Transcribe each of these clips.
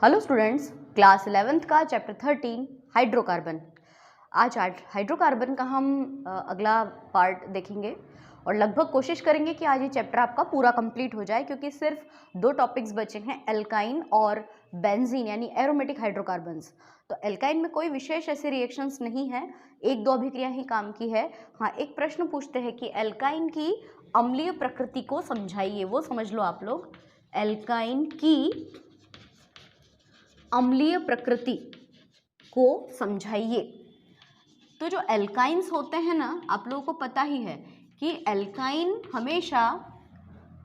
Hello students, class 11th का chapter 13 hydrocarbon. आज hydrocarbon का हम अगला पार्ट देखेंगे और लगभग कोशिश करेंगे कि आज ये चैप्टर आपका पूरा कंप्लीट हो जाए, क्योंकि सिर्फ दो टॉपिक्स बचे हैं, एल्काइन और बेंजीन यानी एरोमेटिक हाइड्रोकार्बन्स। तो एल्काइन में कोई विशेष ऐसे रिएक्शंस नहीं है, एक दो अभिक्रिया ही काम की है। हाँ, एक प्रश्न पूछते हैं कि एल्काइन की अम्लीय प्रकृति को समझाइए, वो समझ लो आप लोग। एल्काइन की अम्लीय प्रकृति को समझाइए। तो जो एल्काइंस होते हैं ना, आप लोगों को पता ही है कि एल्काइन हमेशा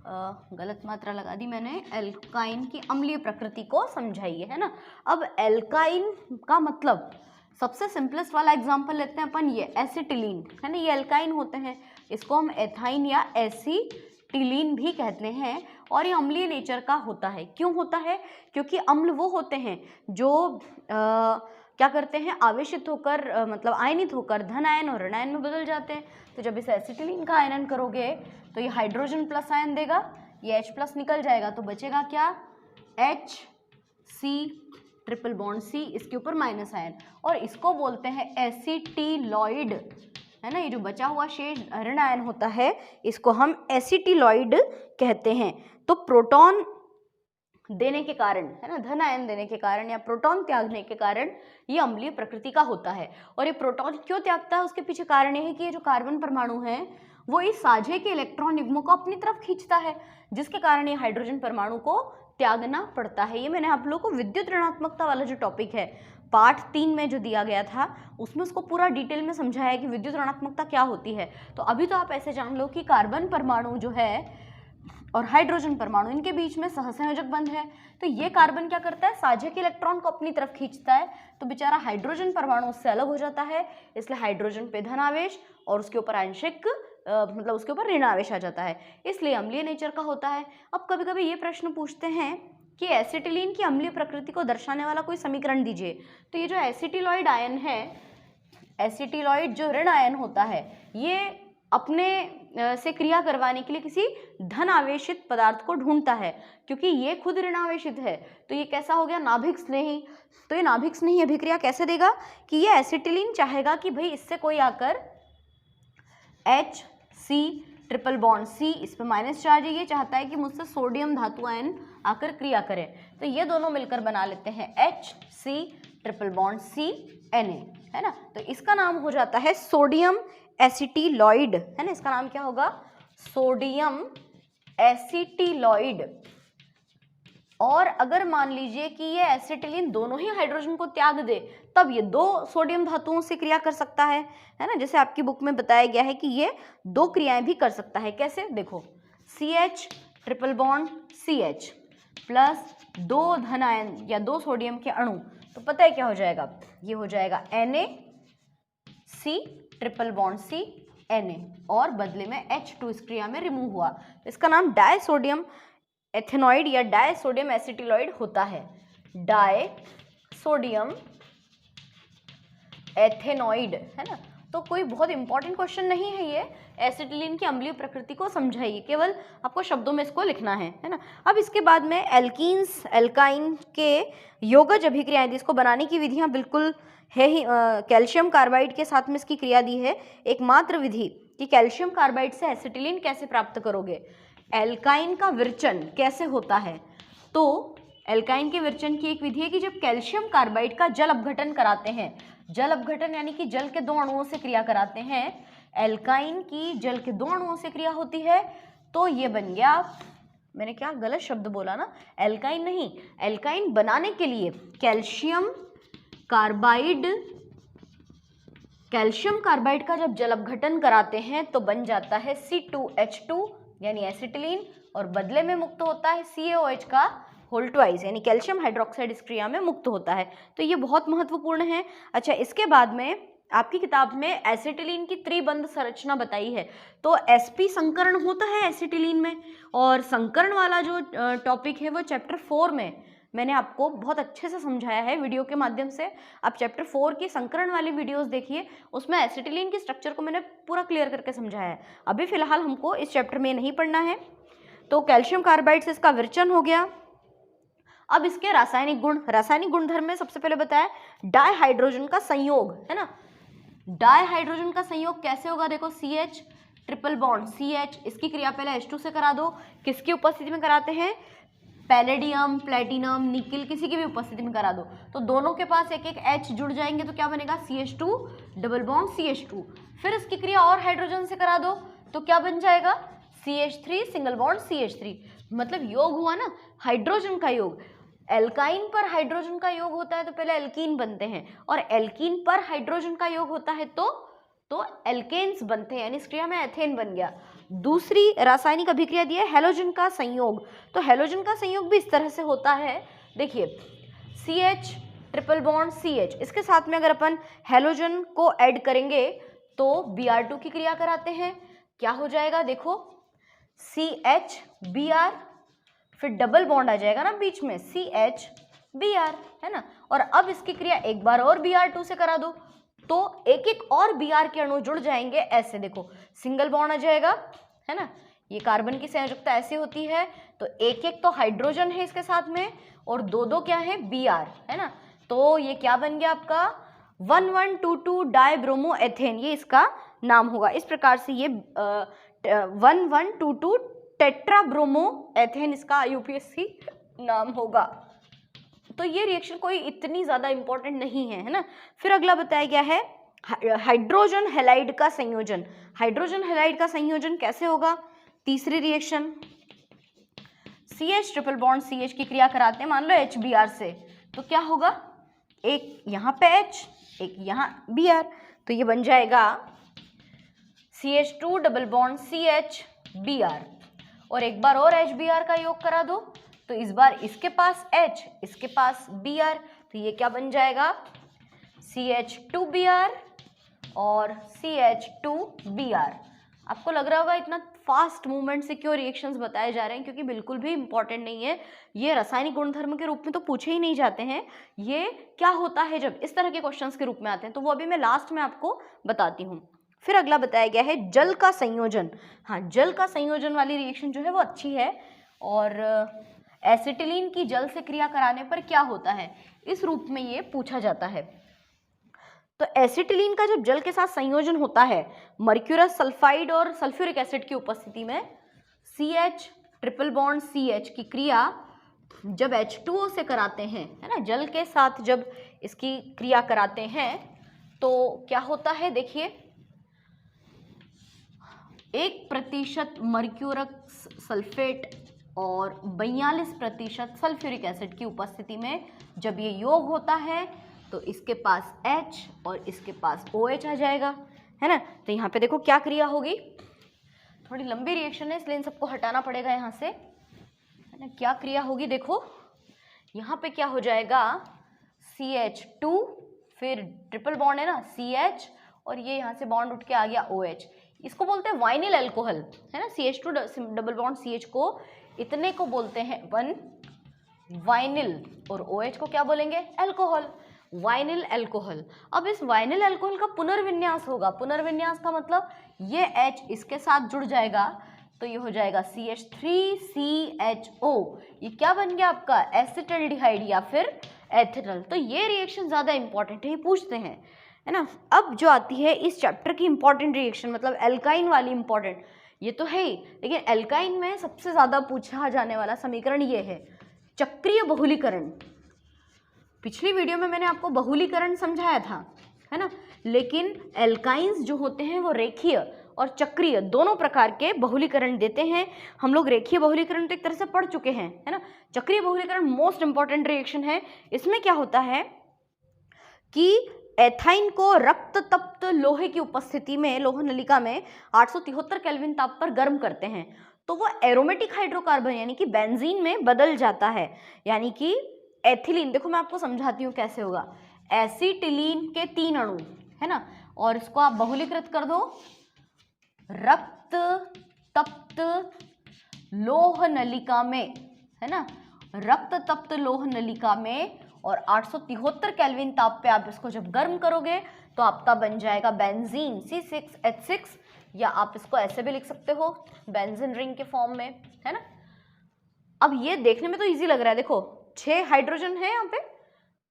गलत मात्रा लगा दी मैंने, एल्काइन की अम्लीय प्रकृति को समझाइए, है ना। अब एल्काइन का मतलब सबसे सिंपलेस्ट वाला एग्जांपल लेते हैं अपन, ये एसिटिलीन है ना, ये एल्काइन होते हैं, इसको हम एथाइन या एसिटिलीन भी कहते हैं और ये अम्लीय नेचर का होता है। क्यों होता है? क्योंकि अम्ल वो होते हैं जो क्या करते हैं, आवेशित होकर मतलब आयनित होकर धन आयन और ऋण आयन में बदल जाते हैं। तो जब इस एसिटिलीन का आयनन करोगे तो ये हाइड्रोजन प्लस आयन देगा, ये H प्लस निकल जाएगा, तो बचेगा क्या, HC ट्रिपल बॉन्ड C, इसके ऊपर माइनस आयन, और इसको बोलते हैं एसिटिलॉइड, है ना। ये जो बचा हुआ शेष ऋण आयन होता है इसको हम एसिटिलॉइड कहते हैं। तो प्रोटॉन देने के कारण, है ना, धन आयन देने के कारण या प्रोटॉन त्यागने के कारण ये अम्लीय प्रकृति का होता है। और ये प्रोटॉन क्यों त्यागता है, उसके पीछे कारण ये है कि ये जो कार्बन परमाणु है वो इस साझे के इलेक्ट्रॉन युग्मों को अपनी तरफ खींचता है, जिसके कारण ये हाइड्रोजन परमाणु को त्यागना पड़ता है। ये मैंने आप लोगों को विद्युत ऋणात्मकता वाला जो टॉपिक है पार्ट 3 में जो दिया गया था उसमें उसको पूरा डिटेल में समझाया है कि विद्युत ऋणात्मकता क्या होती है। तो अभी तो आप ऐसे जान लो कि कार्बन परमाणु जो है और हाइड्रोजन परमाणु, इनके बीच में सहसंयोजक बंध है। तो ये कार्बन क्या करता है, साझे के इलेक्ट्रॉन को अपनी तरफ खींचता है, तो बेचारा हाइड्रोजन परमाणु उससे अलग हो जाता है, इसलिए हाइड्रोजन पे धन आवेश और उसके ऊपर आंशिक मतलब उसके ऊपर ऋण आवेश आ जाता है, इसलिए अम्लीय नेचर का होता है। अब कभी कभी ये प्रश्न पूछते हैं कि एसिटिलीन की अम्लीय प्रकृति को दर्शाने वाला कोई समीकरण दीजिए। तो ये जो एसिटिलॉइड आयन है, एसिटिलॉइड जो ऋण आयन होता है, ये अपने से क्रिया करवाने के लिए किसी धन आवेशित पदार्थ को ढूंढता है, क्योंकि ये खुद ऋण आवेशित है। तो ये कैसा हो गया, नाभिक स्नेही। तो ये नाभिक स्नेही अभिक्रिया कैसे देगा कि ये एसिटिलीन चाहेगा कि भाई इससे कोई आकर HC ट्रिपल बॉन्ड C, इस पर माइनस चार्ज है, ये चाहता है कि मुझसे सोडियम धातु आयन आकर क्रिया करे, तो ये दोनों मिलकर बना लेते हैं HC triple bond C Na, है ना। तो इसका नाम हो जाता है सोडियम एसिटिलॉइड, है ना। इसका नाम क्या होगा, सोडियम एसिटिलॉइड। और अगर मान लीजिए कि ये एसिटिलीन दोनों ही हाइड्रोजन को त्याग दे, तब ये दो सोडियम धातुओं से क्रिया कर सकता है ना। जैसे आपकी बुक में बताया गया है कि ये दो क्रियाएं भी कर सकता है। कैसे, देखो, CH triple bond CH plus दो धन आयन या दो सोडियम के अणु, तो पता है क्या हो जाएगा, ये हो जाएगा NaC triple bond C Na, और बदले में H2 इस क्रिया में रिमूव हुआ, तो इसका नाम डायसोडियम एथेनॉइड या डायसोडियम एसिटिलॉइड होता है। डायसोडियम एथेनॉइड, है ना। तो कोई बहुत इंपॉर्टेंट क्वेश्चन नहीं है ये, एसिटिलीन की अम्लीय प्रकृति को समझाइए, केवल आपको शब्दों में इसको लिखना है ना। अब इसके बाद में एल्कीन्स, एल्काइन के योगज अभिक्रियाएं, इसको बनाने की विधियां बिल्कुल है ही। कैल्शियम कार्बाइड के साथ में इसकी क्रिया दी है, एकमात्र विधि कि कैल्शियम कार्बाइड से एसिटिलीन कैसे प्राप्त करोगे, एल्काइन का विरचन कैसे होता है। तो एल्काइन के विरचन की एक विधि है कि जब कैल्शियम कार्बाइड का जल अपघटन कराते हैं, जल अपघटन यानी कि जल के दो अणुओं से क्रिया कराते हैं, एल्काइन की जल के दो अणुओं से क्रिया होती है, तो ये बन गया, मैंने क्या गलत शब्द बोला ना, एल्काइन नहीं, एल्काइन बनाने के लिए कैल्शियम कार्बाइड का जब जल अपघटन कराते हैं तो बन जाता है C2H2 यानी एसिटिलीन, और बदले में मुक्त होता है CaOH का होल ट्वाइस यानी कैल्शियम हाइड्रोक्साइड इस क्रिया में मुक्त होता है। तो ये बहुत महत्वपूर्ण है। अच्छा, इसके बाद में आपकी किताब में एसिटिलीन की त्रिबंध संरचना बताई है, तो sp संकरण होता है एसिटिलीन में, और संकरण वाला जो टॉपिक है वो चैप्टर 4 में मैंने आपको बहुत अच्छे से समझाया है वीडियो के माध्यम से। आप चैप्टर 4 की संकरण वाली वीडियोस देखिए, उसमें एसिटिलीन की स्ट्रक्चर को मैंने पूरा क्लियर करके समझाया है। अभी फिलहाल हमको इस चैप्टर में नहीं पढ़ना है। तो कैल्शियम कार्बाइड से इसका विरचन हो गया, अब इसके रासायनिक गुणधर्म में सबसे पहले बताया डायहाइड्रोजन का संयोग, है ना। डायहाइड्रोजन का संयोग कैसे होगा, देखो CH ट्रिपल बॉन्ड CH, इसकी क्रिया पहले H2 से करा दो, किसकी उपस्थिति में कराते हैं, पैलेडियम, प्लेटिनम, निकिल, किसी की भी उपस्थिति में करा दो, तो दोनों के पास एक एक H जुड़ जाएंगे, तो क्या बनेगा CH2 डबल बॉन्ड CH2। फिर इसकी क्रिया और हाइड्रोजन से करा दो तो क्या बन जाएगा CH3 सिंगल बॉन्ड CH3, मतलब योग हुआ ना हाइड्रोजन का योग। एल्काइन पर हाइड्रोजन का योग होता है तो पहले एल्कीन बनते हैं, और एल्कीन पर हाइड्रोजन का योग होता है तो एल्केन्स बनते हैं, यानी इस क्रिया में एथेन बन गया। दूसरी रासायनिक अभिक्रिया दी है हैलोजन का संयोग, तो हैलोजन का संयोग भी इस तरह से होता है, देखिए CH ट्रिपल बॉन्ड CH, इसके साथ में अगर अपन हैलोजन को ऐड करेंगे तो Br2 की क्रिया कराते हैं, क्या हो जाएगा, देखो CH Br, फिर डबल बॉन्ड आ जाएगा ना बीच में CH Br, है ना। और अब इसकी क्रिया एक बार और Br2 से करा दो तो एक एक और Br के अणु जुड़ जाएंगे, ऐसे देखो सिंगल बॉन्ड आ जाएगा, है ना। ये कार्बन की संयोजकता ऐसी होती है, तो एक एक तो हाइड्रोजन है इसके साथ में और दो दो क्या है Br, है ना। तो ये क्या बन गया आपका 1122 डाइब्रोमोएथेन, ये इसका नाम होगा। इस प्रकार से ये 1122 टेट्राब्रोमोएथेन इसका यूपीएससी नाम होगा। तो ये रिएक्शन कोई इतनी ज़्यादा इंपॉर्टेंट नहीं है, है ना। फिर अगला बताया गया है हाइड्रोजन हैलाइड का संयोजन। हाइड्रोजन हैलाइड का संयोजन कैसे होगा, तीसरी reaction CH triple bond CH की क्रिया कराते हैं मान लो HBr से, तो क्या होगा, एक यहाँ पे H एक यहाँ Br, तो ये बन जाएगा CH2 double bond CH Br, और एक बार और HBr का योग करा दो तो इस बार इसके पास H इसके पास Br, तो ये क्या बन जाएगा CH2Br और CH2Br। आपको लग रहा होगा इतना फास्ट मूवमेंट से क्यों रिएक्शंस बताए जा रहे हैं, क्योंकि बिल्कुल भी इंपॉर्टेंट नहीं है, ये रासायनिक गुणधर्म के रूप में तो पूछे ही नहीं जाते हैं। ये क्या होता है जब इस तरह के क्वेश्चंस के रूप में आते हैं, तो वो अभी मैं लास्ट में आपको बताती हूँ। फिर अगला बताया गया है जल का संयोजन। हाँ, जल का संयोजन वाली रिएक्शन जो है वो अच्छी है, और एसिटिलीन की जल से क्रिया कराने पर क्या होता है, इस रूप में ये पूछा जाता है। तो एसिटिलीन का जब जल के साथ संयोजन होता है मर्क्यूरस सल्फाइड और सल्फ्यूरिक एसिड की उपस्थिति में, CH ट्रिपल बॉन्ड CH की क्रिया जब H2O से कराते हैं, है ना, जल के साथ जब इसकी क्रिया कराते हैं तो क्या होता है, देखिए 1% मर्क्यूरस सल्फेट और 42% सल्फ्यूरिक एसिड की उपस्थिति में जब ये योग होता है तो इसके पास H और इसके पास OH आ जाएगा, है ना। तो यहाँ पे देखो क्या क्रिया होगी, थोड़ी लंबी रिएक्शन है इसलिए इन सबको हटाना पड़ेगा यहाँ से, है ना। क्या क्रिया होगी, देखो यहाँ पे क्या हो जाएगा CH2, फिर ट्रिपल बॉन्ड है ना CH, और ये यहाँ से बॉन्ड उठ के आ गया OH, इसको बोलते हैं वाइनिल अल्कोहल, है ना। CH2 डबल बॉन्ड CH को इतने को बोलते हैं वन वाइनिल, और OH को क्या बोलेंगे, अल्कोहल, वाइनिल अल्कोहल। अब इस वाइनिल अल्कोहल का पुनर्विन्यास होगा, पुनर्विन्यास का मतलब ये H इसके साथ जुड़ जाएगा तो ये हो जाएगा CH3CHO, ये क्या बन गया आपका एसिटल्डिहाइड या फिर एथिनॉल। तो ये रिएक्शन ज़्यादा इंपॉर्टेंट है, ये पूछते हैं, है ना। अब जो आती है इस चैप्टर की इंपॉर्टेंट रिएक्शन, मतलब एल्काइन वाली इंपॉर्टेंट, ये तो है ही, लेकिन एल्काइन में सबसे ज़्यादा पूछा जाने वाला समीकरण ये है चक्रीय बहुलीकरण। पिछली वीडियो में मैंने आपको बहुलीकरण समझाया था, है ना, लेकिन एल्काइंस जो होते हैं वो रेखीय और चक्रीय दोनों प्रकार के बहुलीकरण देते हैं। हम लोग रेखीय बहुलीकरण तो एक तरह से पढ़ चुके हैं, है ना। चक्रीय बहुलीकरण मोस्ट इंपॉर्टेंट रिएक्शन है। इसमें क्या होता है कि एथाइन को रक्त तप्त लोहे की उपस्थिति में, लोह नलिका में 873 केल्विन ताप पर गर्म करते हैं तो वो एरोमेटिक हाइड्रोकार्बन यानी कि बेंजीन में बदल जाता है, यानी कि एथिलीन। देखो मैं आपको समझाती हूँ कैसे होगा। एसिटिलीन के 3 अणु, है ना, और इसको आप बहुलीकृत कर दो रक्त तप्त लोह नलिका में, है ना, रक्त तप्त लोह नलिका में, और 873 केल्विन ताप पे आप इसको जब गर्म करोगे तो आपका बन जाएगा बेंजीन C6H6, या आप इसको ऐसे भी लिख सकते हो बेंजीन रिंग के फॉर्म में, है ना। अब ये देखने में तो इजी लग रहा है, देखो 6 हाइड्रोजन है यहाँ पे,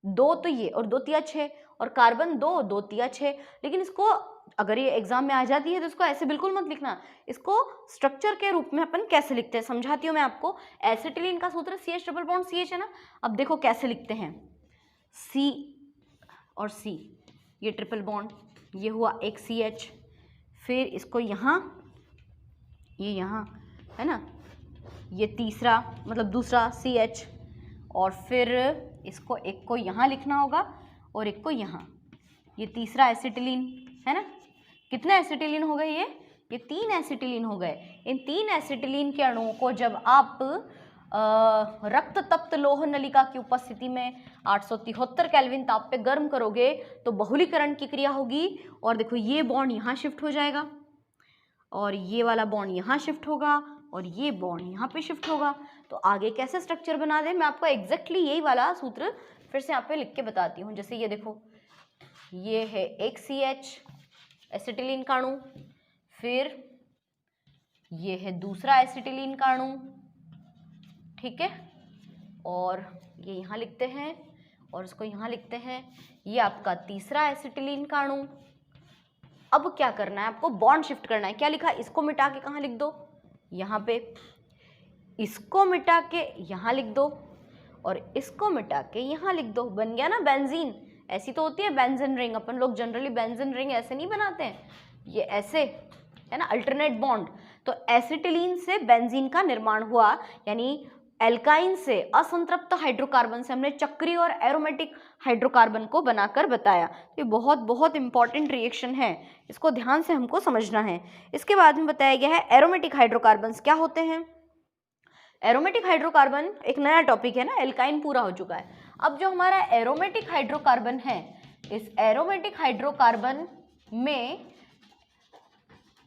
2 तो ये और 2 तिया 6, और कार्बन 2, 2 तिया 6। लेकिन इसको अगर ये एग्जाम में आ जाती है तो इसको ऐसे बिल्कुल मत लिखना, इसको स्ट्रक्चर के रूप में अपन कैसे लिखते हैं समझाती हूँ मैं आपको। एसिटिलीन का सूत्र CH डबल बॉन्ड CH है ना, अब देखो कैसे लिखते हैं, C और C, ये ट्रिपल बॉन्ड, ये हुआ एक CH, फिर इसको यहाँ, ये यहाँ है ना, ये तीसरा मतलब दूसरा CH, और फिर इसको एक को यहाँ लिखना होगा और एक को यहाँ, ये तीसरा एसिटिलीन है ना। कितने एसिटिलीन हो गए ये 3 एसिटिलीन हो गए। इन 3 एसिटिलीन के अणुओं को जब आप रक्त तप्त लोह नलिका की उपस्थिति में 873 केल्विन ताप पे गर्म करोगे तो बहुलीकरण की क्रिया होगी, और देखो ये बॉन्ड यहाँ शिफ्ट हो जाएगा और ये वाला बॉन्ड यहाँ शिफ्ट होगा और ये बॉन्ड यहाँ पे शिफ्ट होगा। तो आगे कैसे स्ट्रक्चर बना दे, मैं आपको एग्जैक्टली यही वाला सूत्र फिर से यहाँ पे लिख के बताती हूँ। जैसे ये देखो, ये है एक CH एसिटिलीन का अणु, फिर ये है दूसरा एसिटिलीन का अणु, ठीक है, और ये यहाँ लिखते हैं और इसको यहाँ लिखते हैं, ये आपका तीसरा एसिटिलीन का अणु। अब क्या करना है आपको, बॉन्ड शिफ्ट करना है। क्या लिखा, इसको मिटा के कहाँ लिख दो, यहाँ पे, इसको मिटा के यहाँ लिख दो और इसको मिटा के यहाँ लिख दो, बन गया ना बेंजीन। ऐसी तो होती है बेंजीन रिंग, अपन लोग जनरली बेंजीन रिंग ऐसे नहीं बनाते हैं, ये ऐसे है ना, अल्टरनेट बॉन्ड। तो एसिटिलीन से बेंजीन का निर्माण हुआ, यानी एल्काइन से असंतृप्त हाइड्रोकार्बन से हमने चक्रीय और एरोमेटिक हाइड्रोकार्बन को बनाकर बताया। ये बहुत बहुत इंपॉर्टेंट रिएक्शन है, इसको ध्यान से हमको समझना है। इसके बाद में बताया गया है एरोमेटिक हाइड्रोकार्बन्स क्या होते हैं। एरोमेटिक हाइड्रोकार्बन एक नया टॉपिक है ना, एल्काइन पूरा हो चुका है। अब जो हमारा एरोमेटिक हाइड्रोकार्बन है, इस एरोमेटिक हाइड्रोकार्बन में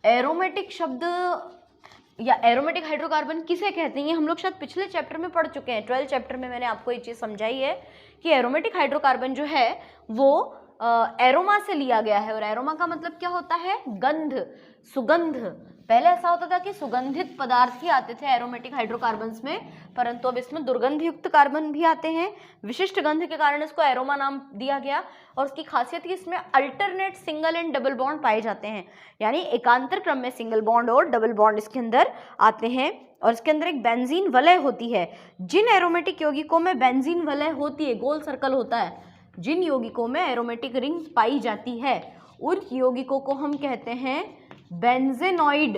एरोमेटिक शब्द या एरोमेटिक हाइड्रोकार्बन किसे कहते हैं, ये हम लोग शायद पिछले चैप्टर में पढ़ चुके हैं। 12 चैप्टर में मैंने आपको ये चीज़ समझाई है कि एरोमेटिक हाइड्रोकार्बन जो है वो एरोमा से लिया गया है, और एरोमा का मतलब क्या होता है, गंध, सुगंध। पहले ऐसा होता था कि सुगंधित पदार्थ ही आते थे एरोमेटिक हाइड्रोकार्बन्स में, परंतु अब इसमें दुर्गंध युक्त कार्बन भी आते हैं। विशिष्ट गंध के कारण इसको एरोमा नाम दिया गया, और उसकी खासियत कि इसमें alternate single and double bond पाए जाते हैं, यानी एकांतर क्रम में सिंगल बॉन्ड और डबल बॉन्ड इसके अंदर आते हैं, और इसके अंदर एक बेंजीन वलय होती है। जिन एरोमेटिक यौगिकों में बेंजीन वलय होती है, गोल सर्कल होता है, जिन यौगिकों में एरोमेटिक रिंग पाई जाती है उन यौगिकों को हम कहते हैं बेंजेनॉइड,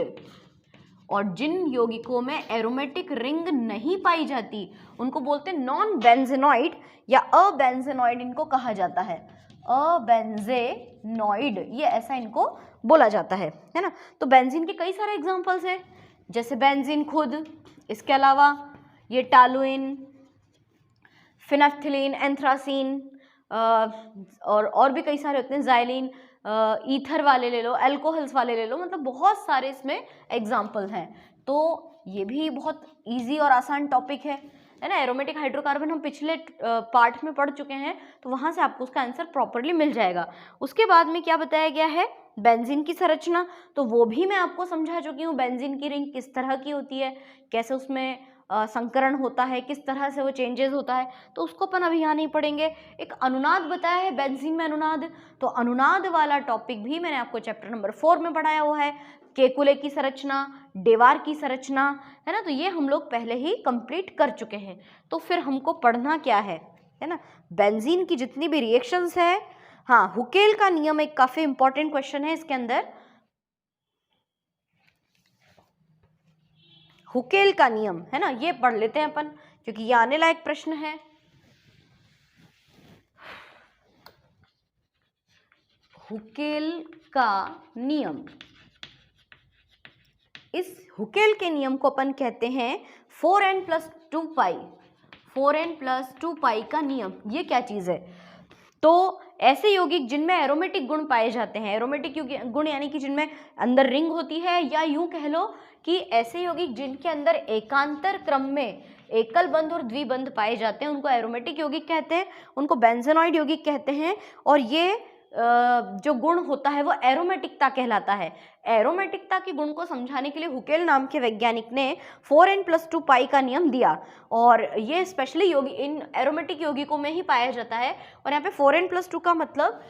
और जिन यौगिकों में एरोमेटिक रिंग नहीं पाई जाती उनको बोलते हैं नॉन बेंजेनॉइड या अबेंजेनॉइड, इनको कहा जाता है अबेंजेनॉइड, ये ऐसा इनको बोला जाता है ना। तो बेंजीन के कई सारे एग्जांपल्स हैं, जैसे बेंजीन खुद, इसके अलावा ये टालुइन, फिनेफ्थिलीन, एंथ्रासीन, और भी कई सारे होते हैं, जाइलिन, ईथर वाले ले लो, अल्कोहल्स वाले ले लो, मतलब बहुत सारे इसमें एग्जाम्पल हैं। तो ये भी बहुत इजी और आसान टॉपिक है ना। एरोमेटिक हाइड्रोकार्बन हम पिछले पार्ट में पढ़ चुके हैं, तो वहाँ से आपको उसका आंसर प्रॉपरली मिल जाएगा। उसके बाद में क्या बताया गया है, बेंजीन की संरचना, तो वो भी मैं आपको समझा चुकी हूँ। बेंजीन की रिंग किस तरह की होती है, कैसे उसमें संकरण होता है, किस तरह से वो चेंजेस होता है, तो उसको अपन अभी यहाँ नहीं पढ़ेंगे। एक अनुनाद बताया है बेंजीन में, अनुनाद, तो अनुनाद वाला टॉपिक भी मैंने आपको चैप्टर नंबर 4 में पढ़ाया हुआ है। केकुले की संरचना, डेवार की संरचना, है ना, तो ये हम लोग पहले ही कंप्लीट कर चुके हैं। तो फिर हमको पढ़ना क्या है ना, बेंजीन की जितनी भी रिएक्शंस है। हाँ, हुकेल का नियम एक काफी इंपॉर्टेंट क्वेश्चन है इसके अंदर। हुकेल का नियम है ना, ये पढ़ लेते हैं अपन, क्योंकि ये आने लायक प्रश्न है। हुकेल का नियम, इस हुकेल के नियम को अपन कहते हैं 4n+2 पाई, 4n+2 पाई का नियम। ये क्या चीज है, तो ऐसे यौगिक जिनमें एरोमेटिक गुण पाए जाते हैं, एरोमेटिक गुण यानी कि जिनमें अंदर रिंग होती है, या यूं कह लो कि ऐसे यौगिक जिनके अंदर एकांतर क्रम में एकल बंध और द्विबंध पाए जाते हैं, उनको एरोमेटिक यौगिक कहते हैं, उनको बेंजेनॉइड यौगिक कहते हैं। और ये जो गुण होता है वो एरोमेटिकता कहलाता है। एरोमेटिकता के गुण को समझाने के लिए हुकेल नाम के वैज्ञानिक ने 4n+2 पाई का नियम दिया, और ये स्पेशली इन एरोमेटिक यौगिकों में ही पाया जाता है। और यहाँ पे 4n+2 का मतलब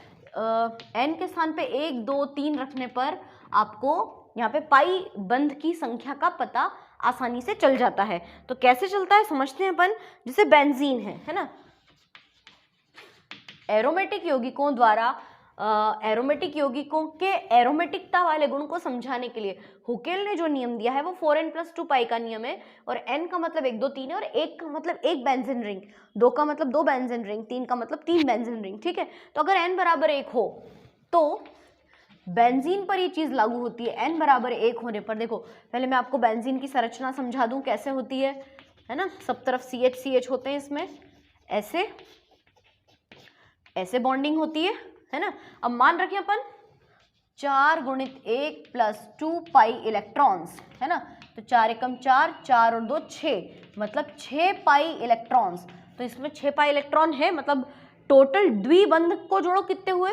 n के स्थान पे 1, 2, 3 रखने पर आपको यहाँ पे पाई बंध की संख्या का पता आसानी से चल जाता है। तो कैसे चलता है समझते हैं अपन। जैसे बेंजीन है ना, एरोमेटिक यौगिकों द्वारा एरोमेटिक यौगिकों के एरोमेटिकता वाले गुण को समझाने के लिए हुकेल ने जो नियम दिया है वो 4n+2 पाई का नियम है। और n का मतलब 1, 2, 3 है, और 1 का मतलब 1 बेंजीन रिंग, 2 का मतलब 2 बेंजीन रिंग, 3 का मतलब 3 बेंजीन रिंग। ठीक है, तो अगर n बराबर 1 हो तो बेंजीन पर ये चीज लागू होती है। n बराबर 1 होने पर देखो, पहले मैं आपको बेंजीन की संरचना समझा दूं कैसे होती है ना। सब तरफ CH होते हैं, इसमें ऐसे बॉन्डिंग होती है ना। अब मान रखें अपन 4 × 1 + 2 पाई इलेक्ट्रॉन्स, है ना। तो 4 एकम 4, 4 और 2 6, मतलब 6 पाई इलेक्ट्रॉन्स। तो इसमें 6 पाई इलेक्ट्रॉन है, मतलब टोटल द्विबंध को जोड़ो कितने हुए,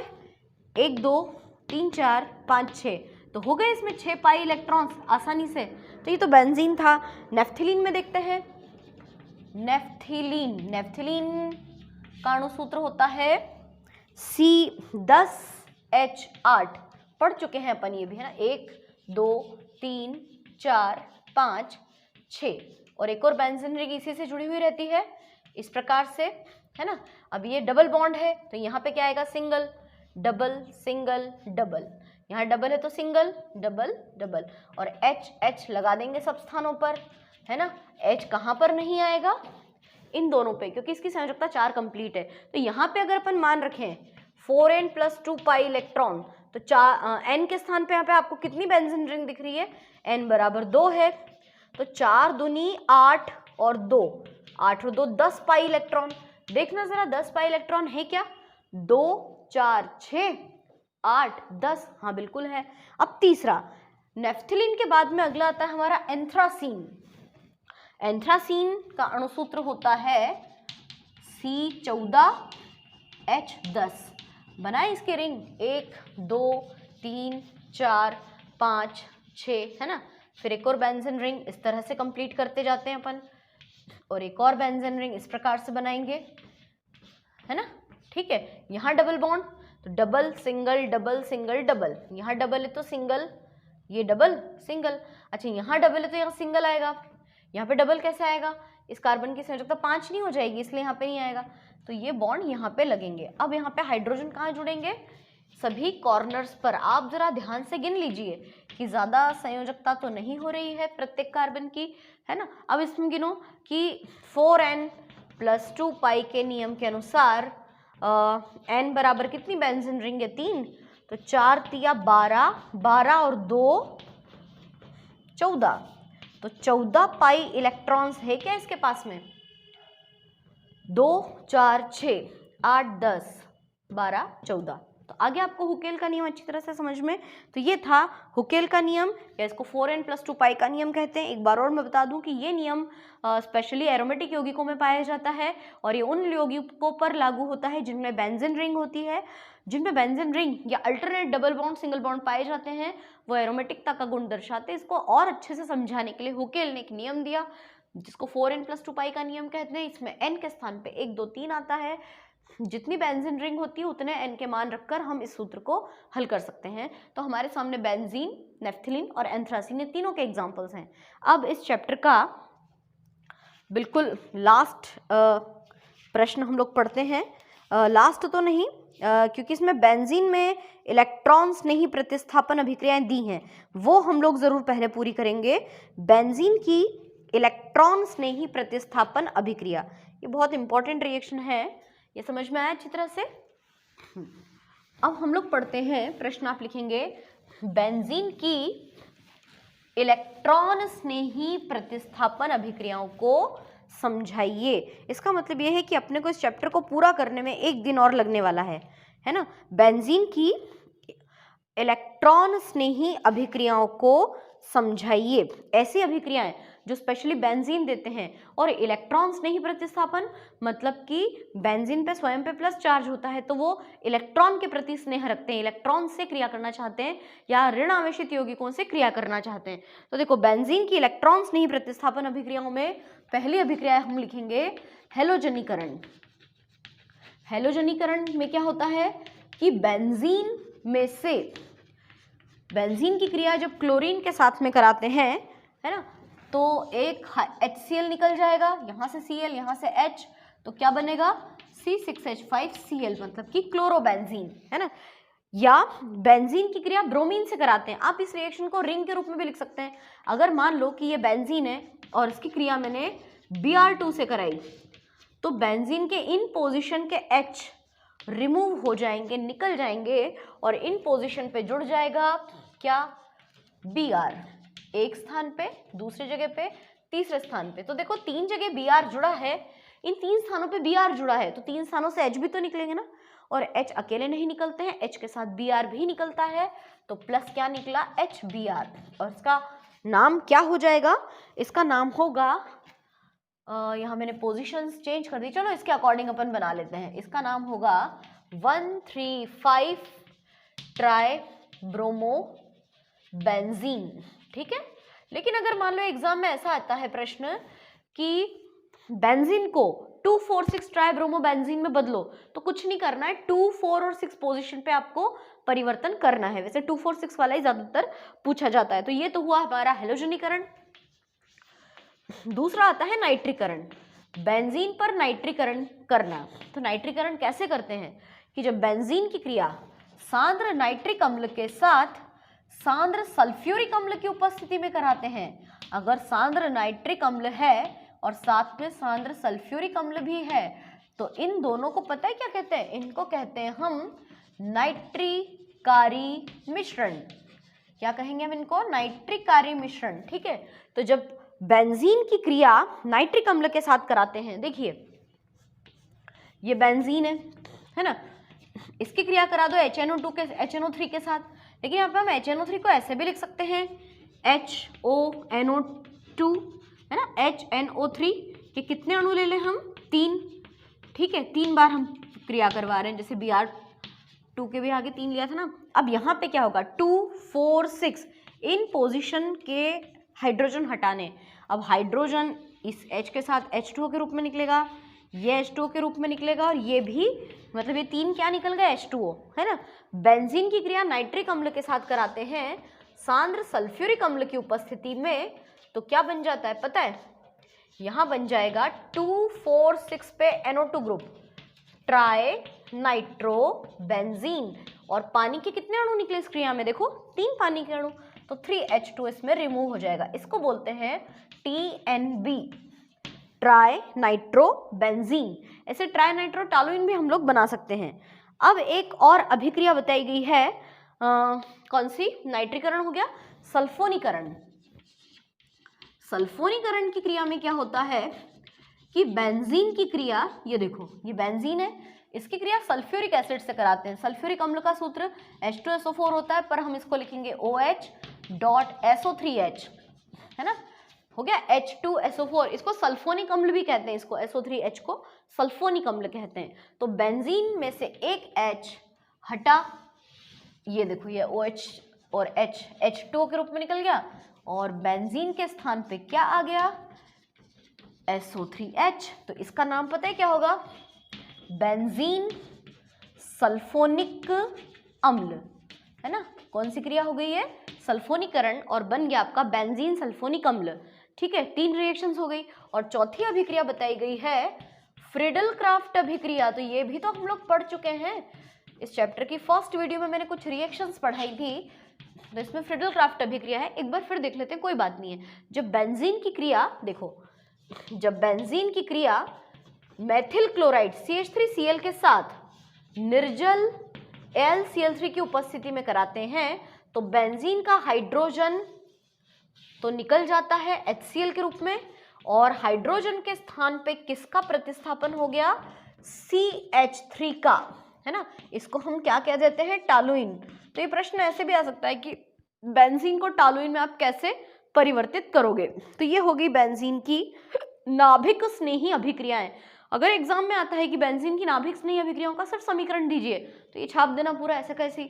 1, 2, 3, 4, 5, 6, तो हो गए इसमें 6 पाई इलेक्ट्रॉन्स आसानी से। तो ये तो बेंजीन था। नेफ्थलीन में देखते हैं। नेफ्थलीन का अणुसूत्र होता है C10H8। पढ़ चुके हैं अपन ये भी, है ना। 1, 2, 3, 4, 5, 6, और एक और बेंजीन रिंग इसी से जुड़ी हुई रहती है इस प्रकार से, है ना। अब ये डबल बॉन्ड है तो यहाँ पे क्या आएगा, सिंगल डबल सिंगल डबल। यहाँ डबल है तो सिंगल डबल डबल, और H लगा देंगे सब स्थानों पर, है ना। H कहाँ पर नहीं आएगा, इन दोनों पे, क्योंकि इसकी संयोजकता 4 कंप्लीट है। तो यहाँ पे अगर अपन मान रखें 4n+2 पाई इलेक्ट्रॉन, तो n के स्थान पे यहाँ पे आपको कितनी बेंजीन रिंग दिख रही है, n बराबर 2 है। तो 4 दूनी 8 और 2, 8 और 2 10 पाई इलेक्ट्रॉन। देखना जरा 10 पाई इलेक्ट्रॉन है क्या, 2, 4, 6, 8, 10, हाँ बिल्कुल है। अब तीसरा, नेफ्थलीन के बाद में अगला आता है हमारा एंथ्रासीन। एंथ्रासीन का अणुसूत्र होता है C14H10। बनाए इसके रिंग 1, 2, 3, 4, 5, 6, है ना। फिर एक और बेंजीन रिंग इस तरह से कंप्लीट करते जाते हैं अपन, और एक और बेंजीन रिंग इस प्रकार से बनाएंगे, है ना। ठीक है, यहाँ डबल बॉन्ड, तो double single double single double, यहाँ डबल है तो सिंगल, ये डबल सिंगल। अच्छा, यहाँ डबल है तो यहाँ सिंगल आएगा, यहाँ पे डबल कैसे आएगा, इस कार्बन की संयोजकता 5 नहीं हो जाएगी, इसलिए यहाँ पे नहीं आएगा। तो ये बॉन्ड यहाँ पे लगेंगे। अब यहाँ पे हाइड्रोजन कहाँ जुड़ेंगे, सभी कॉर्नर्स पर। आप जरा ध्यान से गिन लीजिए कि ज़्यादा संयोजकता तो नहीं हो रही है प्रत्येक कार्बन की, है ना। अब इसमें गिनो कि 4n+2 पाई के नियम के अनुसार n बराबर कितनी बेंजीन रिंग है, 3, तो 4 तिया 12, 12 और 2 14, तो 14 पाई इलेक्ट्रॉन्स है क्या इसके पास में, 2, 4, 6, 8, 10, 12, 14। तो आगे आपको हुकेल का नियम अच्छी तरह से समझ में। तो ये था हुकेल का नियम, या इसको 4n+2 पाई का नियम कहते हैं। एक बार और मैं बता दूं कि ये नियम स्पेशली एरोमेटिक यौगिकों में पाया जाता है, और ये उन यौगिकों पर लागू होता है जिनमें बेंजीन रिंग होती है। जिनमें बेंजीन रिंग या alternate double bond single bond पाए जाते हैं वो एरोमेटिकता का गुण दर्शाते हैं। इसको और अच्छे से समझाने के लिए हुकेल ने एक नियम दिया जिसको 4n+2 पाई का नियम कहते हैं। इसमें n के स्थान पे 1, 2, 3 आता है। जितनी बेंजीन रिंग होती है उतने n के मान रखकर हम इस सूत्र को हल कर सकते हैं। तो हमारे सामने बेंजीन, नेफ्थलीन और एंथ्रासीन, ये तीनों के एग्जाम्पल्स हैं। अब इस चैप्टर का बिल्कुल लास्ट प्रश्न हम लोग पढ़ते हैं। लास्ट तो नहीं, क्योंकि इसमें बेंजीन में इलेक्ट्रॉन्स ने ही प्रतिस्थापन अभिक्रियाएं दी हैं, वो हम लोग ज़रूर पहले पूरी करेंगे। बेंजीन की इलेक्ट्रॉन्स ने ही प्रतिस्थापन अभिक्रिया, ये बहुत इंपॉर्टेंट रिएक्शन है। ये समझ में आया अच्छी तरह से। अब हम लोग पढ़ते हैं प्रश्न, आप लिखेंगे बेंजीन की इलेक्ट्रॉन स्नेही प्रतिस्थापन अभिक्रियाओं को समझाइए। इसका मतलब यह है कि अपने को इस चैप्टर को पूरा करने में 1 दिन और लगने वाला है ना। बेंजीन की इलेक्ट्रॉन स्नेही अभिक्रियाओं को समझाइए। ऐसी अभिक्रियाएं जो स्पेशली बेंजीन देते हैं और इलेक्ट्रॉन्स नहीं प्रतिस्थापन, मतलब कि बेंजीन पे स्वयं पे प्लस चार्ज होता है तो वो इलेक्ट्रॉन के प्रति स्नेह रखते हैं, इलेक्ट्रॉन से क्रिया करना चाहते हैं या ऋण आवेशित यौगिकों से क्रिया करना चाहते हैं। तो देखो बेंजीन की इलेक्ट्रॉन्स नहीं प्रतिस्थापन अभिक्रियाओं में पहली अभिक्रिया हम लिखेंगे हैलोजनीकरण। हैलोजनीकरण में क्या होता है कि बेंजीन में से बेंजीन की क्रिया जब क्लोरीन के साथ में कराते हैं, है ना, तो एक HCl निकल जाएगा, यहाँ से Cl, यहाँ से H, तो क्या बनेगा C6H5Cl, मतलब कि क्लोरोबेंजीन, है ना। या बेंजीन की क्रिया ब्रोमीन से कराते हैं, आप इस रिएक्शन को रिंग के रूप में भी लिख सकते हैं। अगर मान लो कि ये बेंजीन है और इसकी क्रिया मैंने Br2 से कराई, तो बेंजीन के इन पोजीशन के H रिमूव हो जाएंगे, निकल जाएंगे और इन पोजीशन पे जुड़ जाएगा क्या, Br, एक स्थान पे, दूसरी जगह पे, तीसरे स्थान पे। तो देखो 3 जगह Br जुड़ा है, इन 3 स्थानों पे Br जुड़ा है, तो 3 स्थानों से H भी तो निकलेंगे ना, और H अकेले नहीं निकलते हैं, H के साथ Br भी निकलता है, तो प्लस क्या निकला HBr, और इसका नाम क्या हो जाएगा, इसका नाम होगा यहाँ मैंने पोजीशंस चेंज कर दी, चलो इसके अकॉर्डिंग अपन बना लेते हैं, इसका नाम होगा 1,3,5 ट्राई ब्रोमो बेंजीन, ठीक है। लेकिन अगर मान लो एग्जाम में ऐसा आता है प्रश्न कि बेंजीन को 2,4,6 ट्राई ब्रोमो बेंजीन में बदलो, तो कुछ नहीं करना है, 2, 4 और 6 पोजीशन पे आपको परिवर्तन करना है। वैसे 2, 4, 6 वाला ही ज्यादातर पूछा जाता है। तो ये तो हुआ हमारा हैलोजनीकरण। दूसरा आता है नाइट्रीकरण, बेंजीन पर नाइट्रीकरण करना। तो नाइट्रीकरण कैसे करते हैं कि जब बेंजीन की क्रिया सांद्र नाइट्रिक अम्ल के साथ सांद्र सल्फ्यूरिक अम्ल की उपस्थिति में कराते हैं, अगर सांद्र नाइट्रिक अम्ल है और साथ में सांद्र सल्फ्यूरिक अम्ल भी है, तो इन दोनों को पता है क्या कहते हैं, इनको कहते हैं हम नाइट्रिकारी मिश्रण। क्या कहेंगे हम इनको, नाइट्रिकारी मिश्रण, ठीक है। तो जब बेंजीन की क्रिया नाइट्रिक अम्ल के साथ कराते हैं, देखिए ये बेंजीन है ना, इसकी क्रिया करा दो HNO2 के HNO3 के साथ, लेकिन यहाँ पे हम HNO3 को ऐसे भी लिख सकते हैं HONO2, है ना, HNO3 के कितने अणु ले लें हम, 3, ठीक है, 3 बार हम क्रिया करवा रहे हैं, जैसे Br2 के भी आगे 3 लिया था ना। अब यहाँ पे क्या होगा, 2, 4, 6 इन पोजीशन के हाइड्रोजन हटाने, अब हाइड्रोजन इस H के साथ H2O के रूप में निकलेगा, ये H2O के रूप में निकलेगा, और ये भी, मतलब ये 3 क्या निकल गया, H2O, है ना। बेंजीन की क्रिया नाइट्रिक अम्ल के साथ कराते हैं सांद्र सल्फ्यूरिक अम्ल की उपस्थिति में, तो क्या बन जाता है पता है, यहाँ बन जाएगा 2, 4, 6 पे NO2 group, tri nitro benzene, और पानी के कितने अणु निकले इस क्रिया में, देखो 3 पानी के अणु, तो 3H2 इसमें रिमूव हो जाएगा, इसको बोलते हैं TNB, ट्राई नाइट्रो बेंजीन। ऐसे ट्राई नाइट्रो टॉलुइन भी हम लोग बना सकते हैं। अब एक और अभिक्रिया बताई गई है, कौन सी, नाइट्रीकरण हो गया, सल्फोनीकरण। सल्फोनीकरण की क्रिया में क्या होता है कि बेंजीन की क्रिया, ये देखो ये बेंजीन है, इसकी क्रिया सल्फ्यूरिक एसिड से कराते हैं। सल्फ्यूरिक अम्ल का सूत्र H2SO4 होता है, पर हम इसको लिखेंगे OH.SO3H, है ना, हो गया H2SO4। इसको सल्फोनिक अम्ल भी कहते हैं, इसको SO3H को सल्फोनिक अम्ल कहते हैं। तो बेंजीन में से एक H हटा, ये देखो ये OH और H H2O के रूप में निकल गया, और बेंजीन के स्थान पे क्या आ गया, SO3H। तो इसका नाम पता है क्या होगा, बेंजीन सल्फोनिक अम्ल, है ना। कौन सी क्रिया हो गई है, सल्फोनीकरण, और बन गया आपका बेंजीन सल्फोनिक अम्ल, ठीक है। 3 रिएक्शंस हो गई। और चौथी अभिक्रिया बताई गई है फ्रिडल क्राफ्ट अभिक्रिया। तो ये भी तो हम लोग पढ़ चुके हैं, इस चैप्टर की फर्स्ट वीडियो में मैंने कुछ रिएक्शंस पढ़ाई थी, तो इसमें फ्रिडल क्राफ्ट अभिक्रिया है, एक बार फिर देख लेते हैं, कोई बात नहीं है। जब बेंजीन की क्रिया, देखो जब बेंजीन की क्रिया मेथिल क्लोराइड CH3Cl के साथ निर्जल AlCl3 की उपस्थिति में कराते हैं, तो बेंजीन का हाइड्रोजन तो निकल जाता है HCl के रूप में, और हाइड्रोजन के स्थान पे किसका प्रतिस्थापन हो गया, CH3 का, है ना। इसको हम क्या कह देते हैं, टॉलुइन। तो ये प्रश्न ऐसे भी आ सकता है कि बेंजीन को टॉलुइन में आप कैसे परिवर्तित करोगे। तो ये हो गई बेंजीन की नाभिक स्नेही अभिक्रियाएं। अगर एग्जाम में आता है कि बेंजीन की नाभिक स्नेही अभिक्रियाओं का सिर्फ समीकरण दीजिए, तो ये छाप देना पूरा ऐसे कैसे,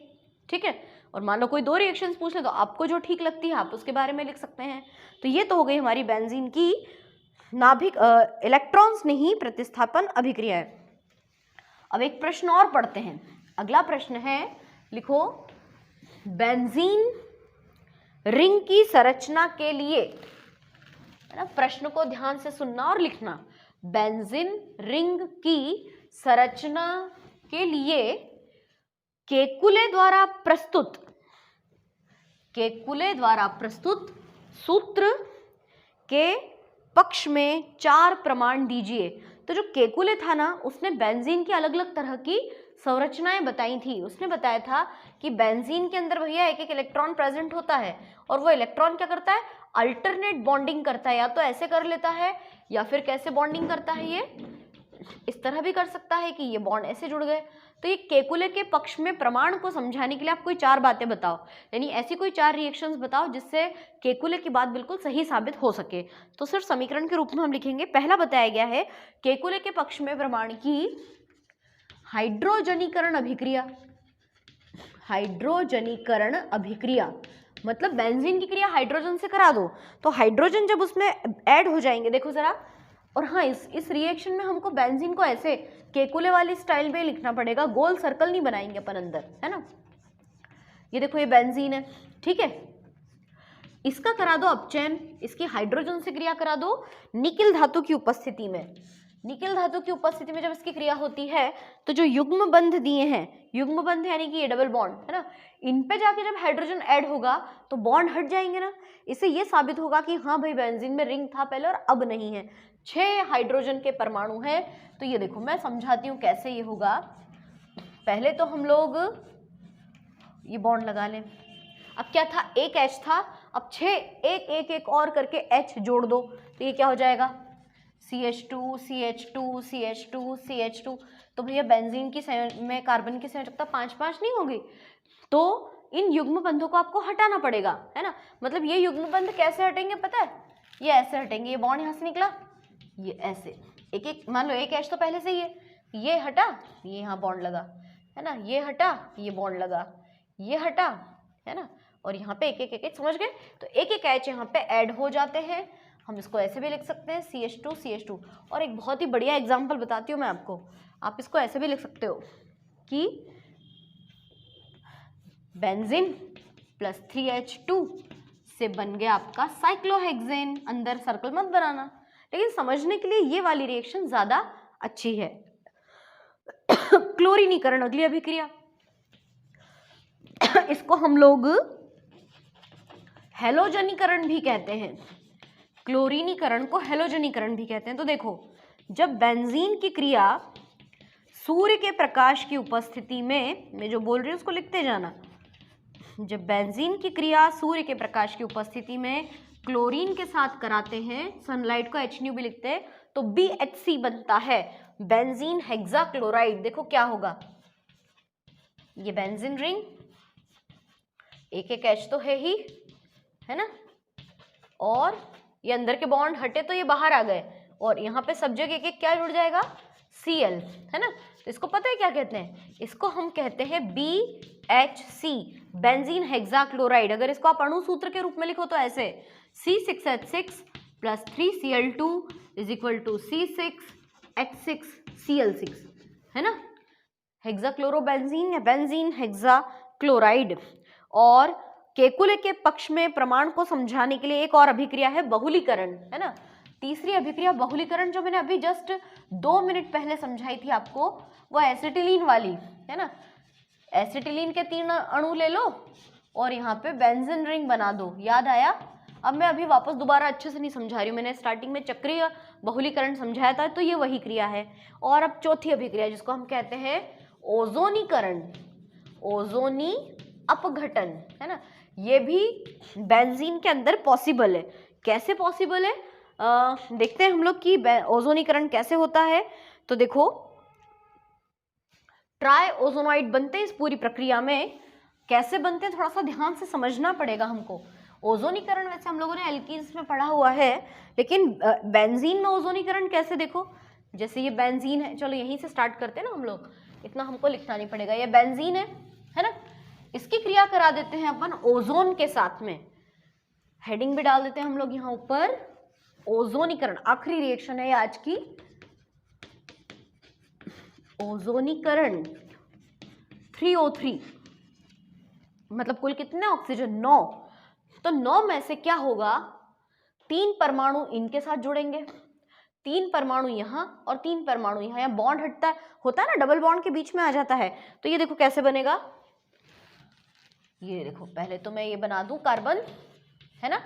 ठीक है। और मान लो कोई दो रिएक्शंस पूछ ले तो आपको जो ठीक लगती है आप उसके बारे में लिख सकते हैं। तो ये तो हो गई हमारी बेंजीन की नाभिक इलेक्ट्रॉन स्नेही प्रतिस्थापन अभिक्रियाएं। अब एक प्रश्न और पढ़ते हैं। अगला प्रश्न है, लिखो बेंजीन रिंग की संरचना के लिए, है ना, प्रश्न को ध्यान से सुनना और लिखना। बेंजीन रिंग की संरचना के लिए केकुले द्वारा प्रस्तुत सूत्र के पक्ष में 4 प्रमाण दीजिए। तो जो केकुले था ना, उसने बेंजीन की अलग अलग तरह की संरचनाएं बताई थी। उसने बताया था कि बेंजीन के अंदर भैया एक एक इलेक्ट्रॉन प्रेजेंट होता है और वो इलेक्ट्रॉन क्या करता है, अल्टरनेट बॉन्डिंग करता है। या तो ऐसे कर लेता है या फिर कैसे बॉन्डिंग करता है, ये इस तरह भी कर सकता है कि ये बॉन्ड ऐसे जुड़ गए। तो ये केकुले के पक्ष में प्रमाण को समझाने के लिए आप कोई 4 बातें बताओ, यानी ऐसी कोई 4 रिएक्शंस बताओ जिससे केकुले की बात बिल्कुल सही साबित हो सके। तो सिर्फ समीकरण के रूप में हम लिखेंगे। पहला बताया गया है केकुले के पक्ष में प्रमाण की हाइड्रोजनीकरण अभिक्रिया, मतलब बेंजीन की क्रिया हाइड्रोजन से करा दो। तो हाइड्रोजन जब उसमें ऐड हो जाएंगे, देखो जरा, और हाँ, इस रिएक्शन में हमको बेंजीन को ऐसे केकुले वाली स्टाइल में लिखना पड़ेगा, गोल सर्कल नहीं बनाएंगे अपन अंदर, है ना। ये देखो ये बेंजीन है, ठीक है। इसका करा दो अपचयन, इसकी हाइड्रोजन से क्रिया करा दो निकिल धातु की उपस्थिति में। निकिल धातु की उपस्थिति में जब इसकी क्रिया होती है तो जो युग्म बंध दिए हैं, युग्म बंध यानी कि ये डबल बॉन्ड है ना, इन पे जाके जब हाइड्रोजन ऐड होगा तो बॉन्ड हट जाएंगे ना। इससे ये साबित होगा कि हाँ भाई बेंजीन में रिंग था पहले और अब नहीं है। 6 हाइड्रोजन के परमाणु हैं। तो ये देखो मैं समझाती हूँ कैसे ये होगा। पहले तो हम लोग ये बॉन्ड लगा लें। अब क्या था, एक H था, अब 6 एक और करके H जोड़ दो, तो ये क्या हो जाएगा, CH2 CH2 CH2 CH2। तो भैया बेंजीन की में कार्बन की संयोजकता 5-5 नहीं होगी। तो इन युग्म बंधों को आपको हटाना पड़ेगा, है ना। मतलब ये युग्म बंध कैसे हटेंगे पता है, ये ऐसे हटेंगे। ये बॉन्ड यहाँ से निकला, ये ऐसे एक मान लो एक H तो पहले से ही है, ये हटा, ये यहाँ बॉन्ड लगा, है ना, ये हटा, ये बॉन्ड लगा, ये हटा, है ना, और यहाँ पे एक समझ गए। तो एक H यहाँ पे ऐड हो जाते हैं। हम इसको ऐसे भी लिख सकते हैं CH2 CH2। और एक बहुत ही बढ़िया एग्जाम्पल बताती हूँ मैं आपको, आप इसको ऐसे भी लिख सकते हो कि बेंजीन प्लस 3H2 से बन गया आपका साइक्लोहेक्सेन। अंदर सर्कल मत बनाना, लेकिन समझने के लिए ये वाली रिएक्शन ज्यादा अच्छी है। क्लोरीनीकरण अगली अभिक्रिया, इसको हम लोग हेलोजनीकरण भी कहते हैं। क्लोरीनीकरण को हेलोजनीकरण भी कहते हैं। तो देखो, जब बेंजीन की क्रिया सूर्य के प्रकाश की उपस्थिति में, मैं जो बोल रही हूँ उसको लिखते जाना, जब बेंजीन की क्रिया सूर्य के प्रकाश की उपस्थिति में क्लोरीन के साथ कराते हैं, सनलाइट को HNu भी लिखते हैं, तो BHC बनता है, बेंजीन हेक्साक्लोराइड। देखो क्या होगा, ये बेंजीन रिंग, एक H तो है ही, है ना, और ये अंदर के बॉन्ड हटे तो ये बाहर आ गए, और यहाँ पे सब जगह एक क्या जुड़ जाएगा, Cl, है ना। तो इसको पता है क्या कहते हैं, इसको हम कहते हैं BHC, बेंजीन हेक्साक्लोराइड। अगर इसको आप अणु सूत्र के रूप में लिखो तो ऐसे C6H6 plus 3Cl2 is equal to C6H6Cl6, है ना, हेक्साक्लोरोबेंजीन या बेंजीन हेक्साक्लोराइड। और केकुले के पक्ष में प्रमाण को समझाने के लिए एक और अभिक्रिया है बहुलीकरण, है ना। तीसरी अभिक्रिया बहुलीकरण, जो मैंने अभी जस्ट 2 मिनट पहले समझाई थी आपको, वो एसिटिलीन वाली, है ना। एसिटिलीन के 3 अणु ले लो और यहाँ पे बेंजीन रिंग बना दो। याद आया? अब मैं अभी वापस दोबारा अच्छे से नहीं समझा रही हूँ, मैंने स्टार्टिंग में चक्रीय बहुलीकरण समझाया था, तो ये वही क्रिया है। और अब चौथी अभिक्रिया जिसको हम कहते हैं ओजोनीकरण, ओजोनी अपघटन, है ना। ये भी बेंजीन के अंदर पॉसिबल है। कैसे पॉसिबल है देखते हैं हम लोग कि ओजोनीकरण कैसे होता है। तो देखो, ट्राई ओजोनॉइड बनते हैं इस पूरी प्रक्रिया में। कैसे बनते हैं थोड़ा सा ध्यान से समझना पड़ेगा हमको। ओजोनीकरण वैसे हम लोगों ने एल्कीन्स में पढ़ा हुआ है, लेकिन बेंजीन में ओजोनीकरण कैसे, देखो जैसे ये बेंजीन है, चलो यहीं से स्टार्ट करते हैं ना हम लोग, इतना हमको लिखना नहीं पड़ेगा। ये बेंजीन है ना, इसकी क्रिया करा देते हैं अपन ओजोन के साथ में। हेडिंग भी डाल देते हैं हम लोग यहाँ ऊपर, ओजोनीकरण आखिरी रिएक्शन है आज की, ओजोनीकरण 3O3, मतलब कुल कितने ऑक्सीजन 9, तो 9 में से क्या होगा, 3 परमाणु इनके साथ जुड़ेंगे, 3 परमाणु यहाँ और 3 परमाणु यहाँ बॉन्ड हटता होता है ना, डबल बॉन्ड के बीच में आ जाता है। तो ये देखो कैसे बनेगा, ये देखो पहले तो मैं ये बना दूं कार्बन, है ना,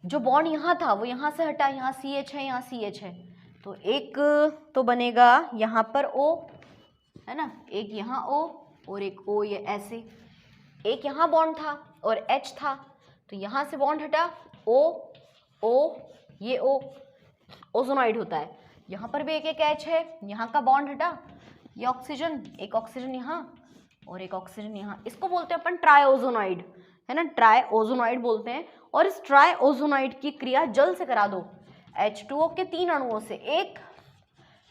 जो बॉन्ड यहाँ था वो यहाँ से हटा, यहाँ CH है, यहाँ CH है, तो एक तो बनेगा यहाँ पर O, है ना, एक यहाँ O और एक O, ये ऐसे, एक यहाँ बॉन्ड था और H था, तो यहाँ से बॉन्ड हटा, O O, ये O, ओजोनाइड होता है। यहाँ पर भी एक एक H है, यहाँ का बॉन्ड हटा, ये ऑक्सीजन, एक ऑक्सीजन यहाँ और एक ऑक्सीजन यहाँ, इसको बोलते हैं अपन ट्राइओजोनाइड, है ना, ट्राइओजोनाइड बोलते हैं। और इस ट्राइओजोनाइड की क्रिया जल से करा दो, H2O के 3 अणुओं से, 1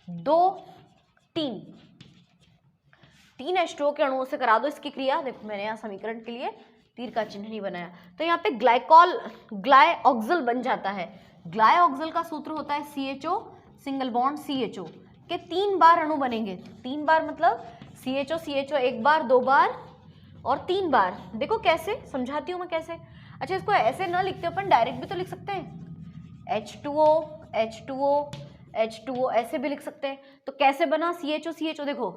2 3, 3 H2O के अणुओं से करा दो इसकी क्रिया। देखो मैंने यहाँ समीकरण के लिए तीर का चिन्ह नहीं बनाया, तो यहाँ पे ग्लाइऑक्सिल बन जाता है। ग्लाइऑक्सिल का सूत्र होता है CHO सिंगल बॉन्ड CHO के 3 बार अणु बनेंगे, 3 बार मतलब CHO CHO 1 बार 2 बार और 3 बार। देखो कैसे समझाती हूँ मैं कैसे। अच्छा इसको ऐसे ना लिखते अपन, डायरेक्ट भी तो लिख सकते हैं, H2O H2O H2O ऐसे भी लिख सकते हैं। तो कैसे बना CHO CHO, देखो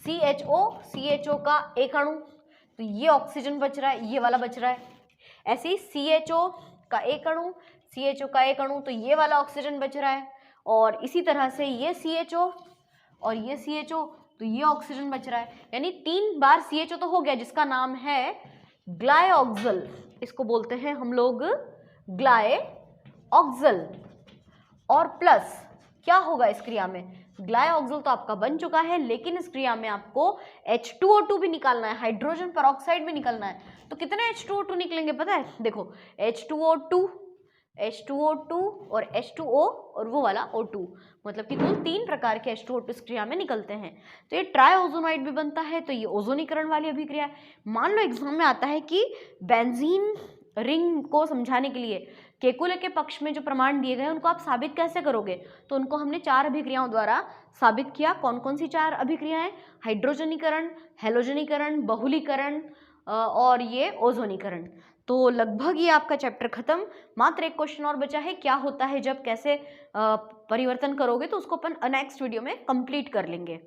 CHO का एक अणु, तो ये ऑक्सीजन बच रहा है, ये वाला बच रहा है। ऐसे ही CHO का एक अणु, CHO का एक अणु, तो ये वाला ऑक्सीजन बच रहा है। और इसी तरह से ये CHO और ये CHO, तो ये ऑक्सीजन बच रहा है। यानी 3 बार CHO तो हो गया, जिसका नाम है ग्लाइऑक्सिल, इसको बोलते हैं हम लोग ग्लाइऑक्सिल। और प्लस क्या होगा इस क्रिया में, ग्लाइऑक्सिल तो आपका बन चुका है, लेकिन इस क्रिया में आपको H2O2 भी निकालना है, हाइड्रोजन पेरोक्साइड भी निकालना है। तो कितने H2O2 निकलेंगे पता है, देखो H2O2 और H2O और वो वाला O2, मतलब कि कुल 3 प्रकार के H2O2 इस क्रिया में निकलते हैं। तो ये ट्राइओजोनाइड भी बनता है, तो ये ओजोनीकरण वाली अभिक्रिया है। मान लो एग्जाम में आता है कि बेंजीन रिंग को समझाने के लिए केकुले के पक्ष में जो प्रमाण दिए गए उनको आप साबित कैसे करोगे, तो उनको हमने 4 अभिक्रियाओं द्वारा साबित किया। कौन कौन सी 4 अभिक्रियाएं, हाइड्रोजनीकरण, हेलोजनीकरण, बहुलीकरण और ये ओजोनीकरण। तो लगभग ये आपका चैप्टर खत्म। मात्र एक क्वेश्चन और बचा है, क्या होता है जब कैसे परिवर्तन करोगे, तो उसको अपन नेक्स्ट वीडियो में कंप्लीट कर लेंगे।